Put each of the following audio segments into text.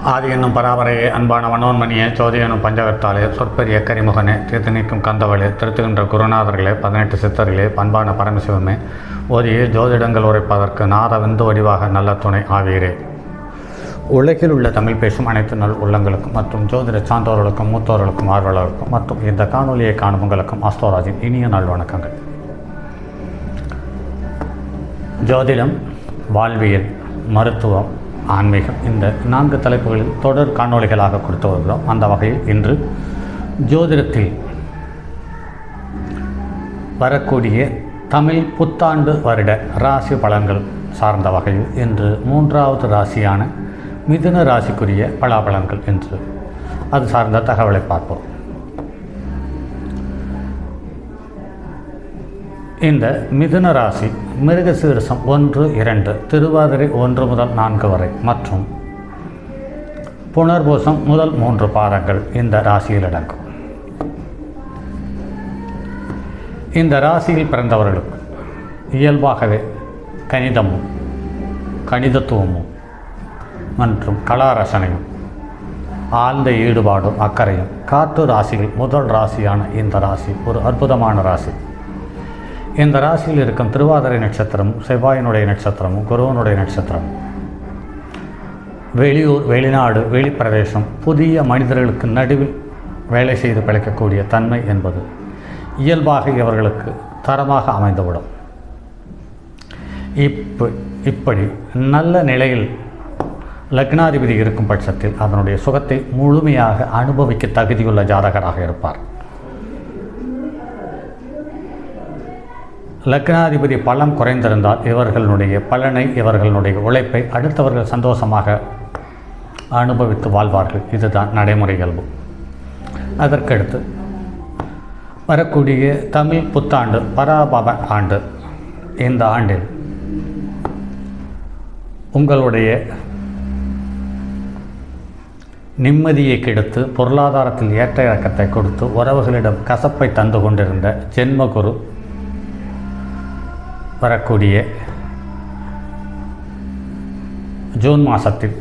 ஆதி என்னும் பராபரையே அன்பான மனோன்மணியே ஜோதி எனும் பஞ்சகத்தாலே சொற்பெரிய கரிமுகனே தீர்த்து நீக்கும் கந்தவளே திருத்துகின்ற குருநாதர்களே 18 சித்தர்களே பண்பான பரமசிவமே ஓதியே ஜோதிடங்கள் உரைப்பதற்கு நாத விந்து வடிவாக நல்ல துணை ஆவீரே. உலகில் உள்ள தமிழ் பேசும் அனைத்து நல் உள்ளங்களுக்கும் மற்றும் ஜோதிட சான்றோர்களுக்கும் மூத்தோர்களுக்கும் ஆர்வலர்களுக்கும் மற்றும் இந்த காணொலியை காணும் உங்களுக்கும் ஆஸ்ட்ரோராஜின் இனிய நாள் வணக்கங்கள். ஜோதிடம், வாழ்வியல், மருத்துவம், ஆன்மீகம் இந்த 4 தலைப்புகளில் தொடர் காணொளிகளாக கொடுத்து வருகிறோம். அந்த வகையில் இன்று ஜோதிடத்தில் வரக்கூடிய தமிழ் புத்தாண்டு வருட ராசி பலன்கள் சார்ந்த வகையில் இன்று 3வது ராசியான மிதுன ராசிக்குரிய பலாபலன்கள் என்று அது சார்ந்த தகவலை பார்ப்போம். இந்த மிதுன ராசி மிருகசீரிஷம் 1, 2, திருவாதிரை 1 முதல் 4 வரை மற்றும் புனர்பூசம் முதல் 3 பாதங்கள் இந்த ராசியில் அடங்கும். இந்த ராசியில் பிறந்தவர்களுக்கு இயல்பாகவே கணிதமும் கணிதத்துவமும் மற்றும் கலாரசனையும் ஆழ்ந்த ஈடுபாடும் அக்கறையும் காற்று ராசியில் முதல் ராசியான இந்த ராசி ஒரு அற்புதமான ராசி. இந்த ராசியில் இருக்கும் திருவாதிரை நட்சத்திரமும் செவ்வாயினுடைய நட்சத்திரமும் குருவனுடைய நட்சத்திரமும் வெளியூர், வெளிநாடு, வெளிப்பிரதேசம், புதிய மனிதர்களுக்கு நடுவில் வேலை செய்து பிழைக்கக்கூடிய தன்மை என்பது இயல்பாக இவர்களுக்கு தரமாக அமைந்துவிடும். இப்படி நல்ல நிலையில் லக்னாதிபதி இருக்கும் பட்சத்தில் அதனுடைய சுகத்தை முழுமையாக அனுபவிக்க தகுதியுள்ள ஜாதகராக இருப்பார். லக்னாதிபதி பலம் குறைந்திருந்தால் இவர்களுடைய பலனை, இவர்களுடைய உழைப்பை அடுத்தவர்கள் சந்தோஷமாக அனுபவித்து வாழ்வார்கள். இதுதான் நடைமுறை இயல்பு. அதற்கடுத்து வரக்கூடிய தமிழ் புத்தாண்டு பராபவ ஆண்டு. இந்த ஆண்டில் உங்களுடைய நிம்மதியை கெடுத்து பொருளாதாரத்தில் ஏற்ற இறக்கத்தை கொடுத்து உறவுகளிடம் கசப்பை தந்து கொண்டிருந்த ஜென்மகுரு வரக்கூடிய ஜூன் மாதத்தில்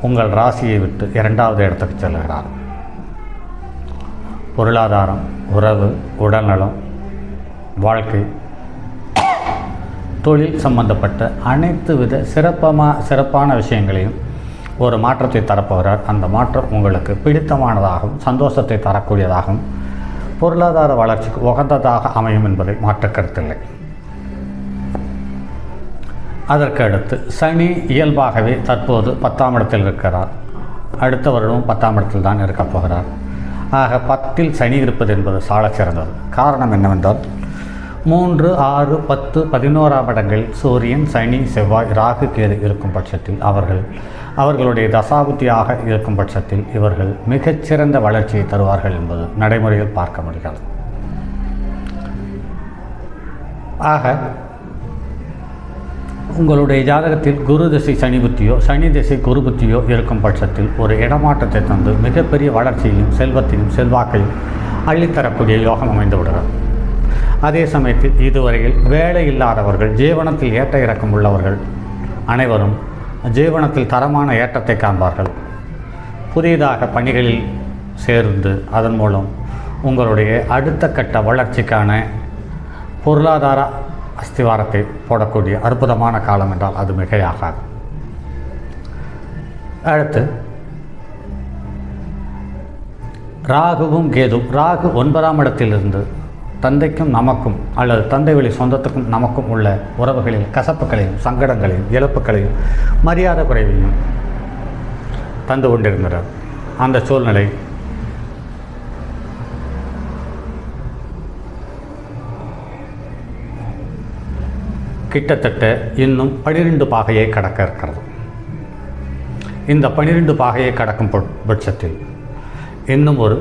உங்கள் ராசியை விட்டு 2வது இடத்துக்கு செல்கிறார். பொருளாதாரம், உறவு, உடல்நலம், வாழ்க்கை, தொழில் சம்பந்தப்பட்ட அனைத்து வித சிறப்பான விஷயங்களையும் ஒரு மாற்றத்தை தரப்போகிறார். அந்த மாற்றம் உங்களுக்கு பிடித்தமானதாகவும் சந்தோஷத்தை தரக்கூடியதாகவும் பொருளாதார வளர்ச்சிக்கு உகந்ததாக அமையும் என்பதை மாற்ற கருத்தில்லை. அதற்கு அடுத்து சனி இயல்பாகவே தற்போது 10ஆம் இடத்தில் இருக்கிறார். அடுத்த வருடமும் 10ஆம் இடத்தில் தான் இருக்கப் போகிறார். ஆக 10இல் சனி இருப்பது என்பது சால சிறந்தது. காரணம் என்னவென்றால் 3, 6, 10, 11ஆம் இடங்களில் சூரியன், சனி, செவ்வாய், ராகு, கேது இருக்கும் பட்சத்தில் அவர்களுடைய தசாபுத்தியாக இருக்கும் பட்சத்தில் இவர்கள் மிகச்சிறந்த வளர்ச்சியை தருவார்கள் என்பது நடைமுறையில் பார்க்க முடிகிறது. ஆக உங்களுடைய ஜாதகத்தில் குரு திசை சனி புத்தியோ, சனி திசை குரு புத்தியோ இருக்கும் பட்சத்தில் ஒரு இடமாற்றத்தை தந்து மிகப்பெரிய வளர்ச்சியையும் செல்வத்தையும் செல்வாக்கையும் அள்ளித்தரக்கூடிய யோகம் அமைந்து விடுகிறது. அதே சமயத்தில் இதுவரையில் வேலை இல்லாதவர்கள், ஜீவனத்தில் ஏற்ற இறக்கம் உள்ளவர்கள் அனைவரும் ஜீவனத்தில் தரமான ஏற்றத்தை காண்பார்கள். புதிதாக பணிகளில் சேர்ந்து அதன் மூலம் உங்களுடைய அடுத்த கட்ட வளர்ச்சிக்கான பொருளாதார அஸ்திவாரத்தை போடக்கூடிய அற்புதமான காலம் என்றால் அது மிகையாகாது. அடுத்து ராகுவும் கேதும். ராகு 9ஆம் இடத்திலிருந்து தந்தைக்கும் நமக்கும் அல்லது தந்தை வழி சொந்தத்துக்கும் நமக்கும் உள்ள உறவுகளில் கசப்புகளையும் சங்கடங்களையும் இழப்புகளையும் மரியாதை குறைவையும் தந்து கொண்டிருக்கிறார். அந்த சூழ்நிலை கிட்டத்தட்ட இன்னும் 12 பாகையை கடக்க இருக்கிறது. இந்த 12 பாகையை கடக்கும் பட்சத்தில் இன்னும் ஒரு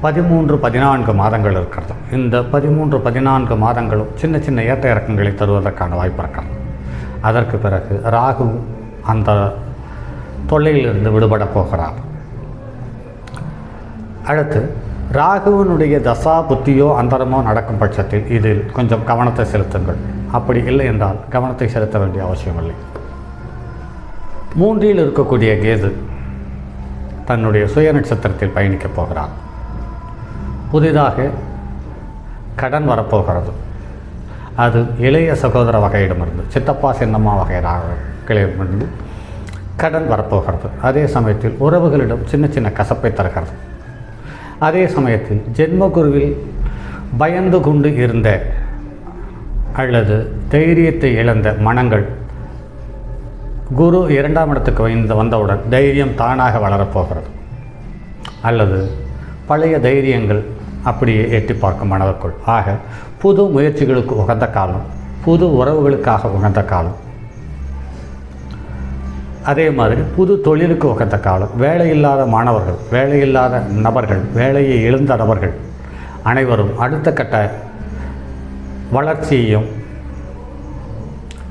13, 14 மாதங்கள் இருக்கிறது. இந்த 13, 14 மாதங்களும் சின்ன சின்ன ஏற்ற இறக்கங்களை தருவதற்கான வாய்ப்பு இருக்கிறது. அதற்கு பிறகு ராகு அந்த தொல்லையிலிருந்து விடுபட போகிறார். அடுத்து ராகுவனுடைய தசா புத்தியோ அந்தரமோ நடக்கும் பட்சத்தில் இதில் கொஞ்சம் கவனத்தை செலுத்துங்கள். அப்படி இல்லை என்றால் கவனத்தை செலுத்த வேண்டிய அவசியமில்லை. 3இல் இருக்கக்கூடிய கேது தன்னுடைய சுய நட்சத்திரத்தில் பயணிக்கப் போகிறார். புதிதாக கடன் வரப்போகிறது. அது இளைய சகோதர வகையிடமிருந்து, சித்தப்பா சின்னம்மா வகையிடமிருந்து கடன் வரப்போகிறது. அதே சமயத்தில் உறவுகளிடம் சின்ன சின்ன கசப்பை தருகிறது. அதே சமயத்தில் ஜென்மகுருவில் பயந்து கொண்டு இருந்த அல்லது தைரியத்தை இழந்த மனங்கள் குரு 2ஆம் இடத்துக்கு வந்தவுடன் தைரியம் தானாக வளரப்போகிறது. அல்லது பழைய தைரியங்கள் அப்படியே எட்டி பார்க்கும் மனதிற்குள். ஆக புது முயற்சிகளுக்கு உகந்த காலம், புது உறவுகளுக்காக உகந்த காலம், அதே மாதிரி புது தொழிலுக்கு உகந்த காலம். வேலையில்லாத மாணவர்கள், வேலையில்லாத நபர்கள், வேலையை இழந்த நபர்கள் அனைவரும் அடுத்த கட்ட வளர்ச்சியையும்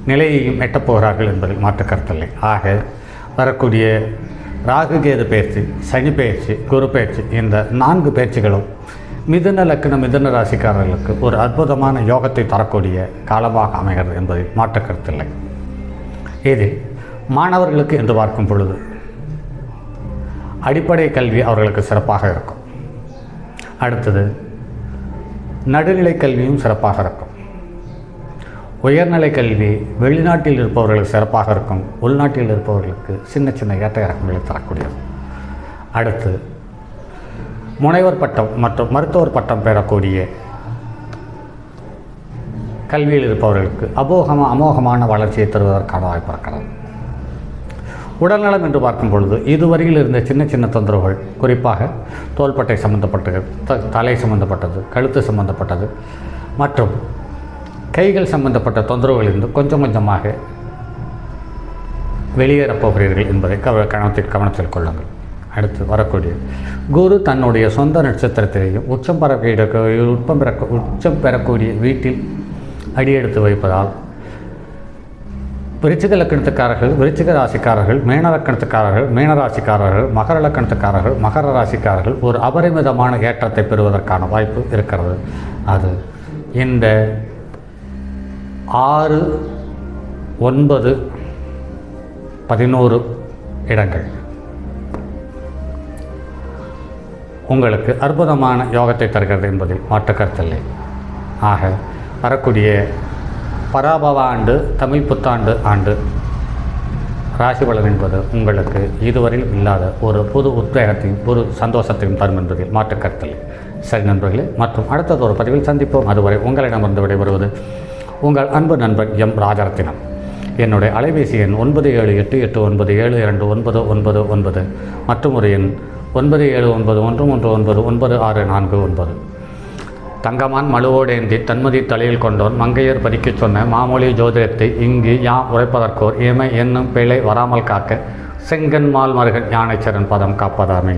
நிலையையும் எட்டப்போகிறார்கள் என்பதில் மாற்று கருத்தில்லை. ஆக வரக்கூடிய ராகு கேது பயிற்சி, சனி பயிற்சி, குரு பயிற்சி, இந்த 4 பயிற்சிகளும் மிதுன லக்ன மிதுன ராசிக்காரர்களுக்கு ஒரு அற்புதமான யோகத்தை தரக்கூடிய காலமாக அமைகிறது என்பதில் மாற்று கருத்தில்லை. இதில் மாணவர்களுக்கு என்று பார்க்கும் பொழுது அடிப்படை கல்வி அவர்களுக்கு சிறப்பாக இருக்கும். அடுத்தது நடுநிலை கல்வியும் சிறப்பாக இருக்கும். உயர்நிலை கல்வி வெளிநாட்டில் இருப்பவர்களுக்கு சிறப்பாக இருக்கும். உள்நாட்டில் இருப்பவர்களுக்கு சின்ன சின்ன ஏற்ற இறக்கங்களை தரக்கூடியது. அடுத்து முனைவர் பட்டம் மற்றும் மருத்துவர் பட்டம் பெறக்கூடிய கல்வியில் இருப்பவர்களுக்கு அமோகமான வளர்ச்சியை தருவதற்கான வாய்ப்பு இருக்கிறது. உடல்நலம் என்று பார்க்கும் பொழுது இதுவரையில் இருந்த சின்ன சின்ன தொந்தரவுகள், குறிப்பாக தோள்பட்டை சம்பந்தப்பட்டது, தலை சம்பந்தப்பட்டது, கழுத்து சம்பந்தப்பட்டது மற்றும் கைகள் சம்பந்தப்பட்ட தொந்தரவுகளிலிருந்து கொஞ்சம் கொஞ்சமாக வெளியேறப் போகிறீர்கள் என்பதை கவனத்தில் கொள்ளுங்கள். அடுத்து வரக்கூடிய குரு தன்னுடைய சொந்த நட்சத்திரத்திலேயும் உச்சம் பெறக்கூடிய வீட்டில் அடியெடுத்து வைப்பதால் விருச்சிக லக்கணத்துக்காரர்கள், விருச்சிக ராசிக்காரர்கள், மீன லக்கணத்துக்காரர்கள், மீன ராசிக்காரர்கள், மகர லக்கணத்துக்காரர்கள், மகர ராசிக்காரர்கள் ஒரு அபரிமிதமான ஏற்றத்தை பெறுவதற்கான வாய்ப்பு இருக்கிறது. அது இந்த 6, 9, 11 இடங்கள் உங்களுக்கு அற்புதமான யோகத்தை தருகிறது என்பதில் மாற்று கருத்தில்லை. ஆக வரக்கூடிய பராபவ ஆண்டு, தமிழ் புத்தாண்டு ஆண்டு ராசி பலன் என்பது உங்களுக்கு இதுவரையில் இல்லாத ஒரு புது உத்வேகத்தையும் ஒரு சந்தோஷத்தையும் தரும் என்பதில் மாற்று கருத்தில்லை. சரி நண்பர்களே, மற்றும் அடுத்தது ஒரு பதிவில் சந்திப்போம். அதுவரை உங்களிடமிருந்து விடைபெறுவது உங்கள் அன்பு நண்பன் எம் ராஜரத்தினம். என்னுடைய அலைபேசி எண் 9789729999 மற்றும் ஒரு எண் 9791399649. தங்கமான் மழுவோடேந்தி தன்மதி தலையில் கொண்டோன் மங்கையர் பதிக்கச் சொன்ன மாமொழி ஜோதிடத்தை இங்கு யாம் உரைப்பதற்கோர் ஏமை என்னும் பிழை வராமல் காக்க செங்கன்மால் மருகன் யானைச்சரன் பதம் காப்பதாமே.